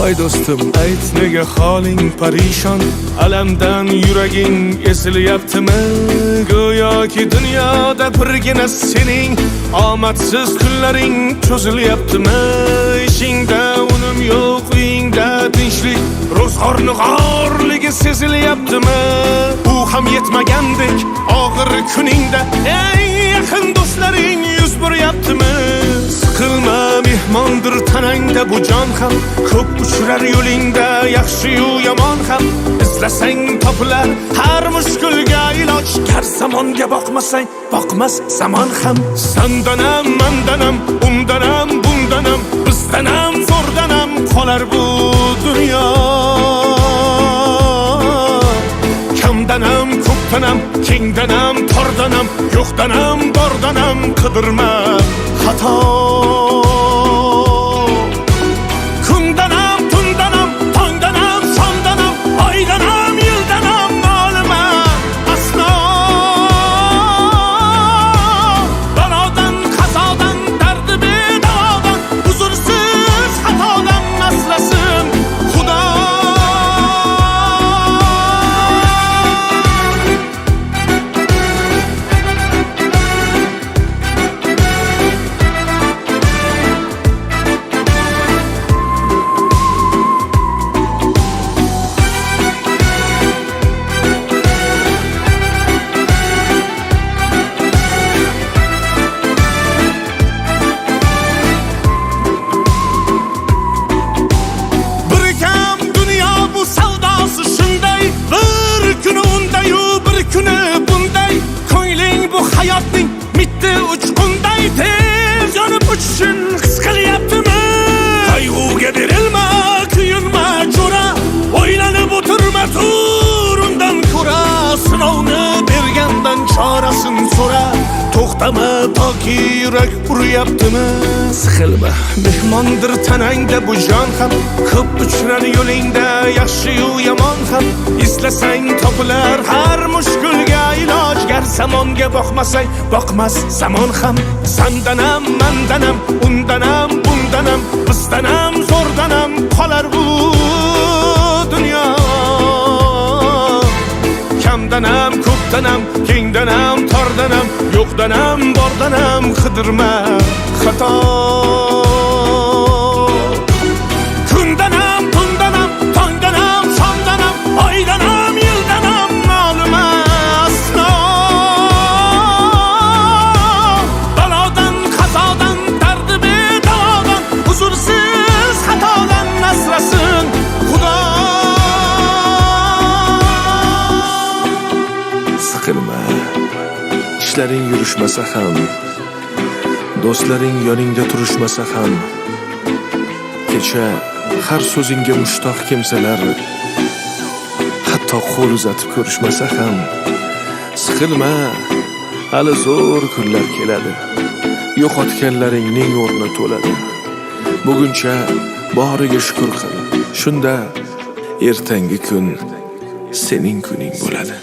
Ay do'stim, ayt nega holing parishon, alamdan yuraging esilyaptimi? Go'yoki dunyoda birgina sening omadsiz kunlaring cho'zilyaptimi? Ishingda unum yo'q, uyingda tinchlik, ro'zg'orni g'orligi sezilyaptimi? U ham yetmagandek og'ir kuningda eng yaqin do'stlaring yuz buryaptimi? Siqilma, mehmondir tanangda bu jon ham, ko'p uchrar yo'lingda yaxshi-yu yomon ham. Izlasang topilar har mushkulga iloj, gar zamonga boqmasang boqmas zamon ham. Sandanam, mandanam, undanam, bundanam, bizdanam, zo'rdanam qolar bu dunyo. Kamdanam, ko'pdanam, kengdanam, tordanam, yo'qdanam, bordanam, qidirma xato. Kundanam, tundanam, tongdanam, sondanam, oydanam, yildanam nolima aslo. Balodan, qazodan, dardi bedavodan, huzursiz xatodan asrasin Xudo. Hayotning mitti uchqunday tez yonib uchishun his qilyaptimi? Qayg'uga berilma, kuyinma jo'ra, o'ylanib o'tirma, tur undan ko'ra. Sinovni bergandan chorasin so'ra, to'xtama toki yurak uryaptimi? Siqilma, mehmondir tanangda bu jon ham, ko'p uchrar yo'lingda yaxshi-yu yomon ham. Izlasang topilar har mushkulga iloj, gar zamonga boqmasang boqmas zamon ham. Sandanam, mandanam, undanam, bundanam, bizdanam, zo'rdanam qolar bu dunyo. Kamdanam, ko'pdanam, kengdanam, tordanam, yo'qdanam, bordanam, qidirma xato. Kundanam, tundanam, tongdanam, sondanam, oydanam, yildanam nolima aslo. Balodan, qazodan, dardi bedavodan, huzursiz xatodan asrasin Xudo. Siqilma, ishlaring yurishmasa ham, do'stlaring yoningda turishmasa ham, kecha har so'zingga mushtoq kimsalar hatto qo'l uzatib ko'rishmasa ham. Siqilma, hali zo'r kunlar keladi, yo'qotganlaringning o'rni to'ladi. Buguncha boriga shukr qil, shunda ertangi kun sening kuning bo'ladi.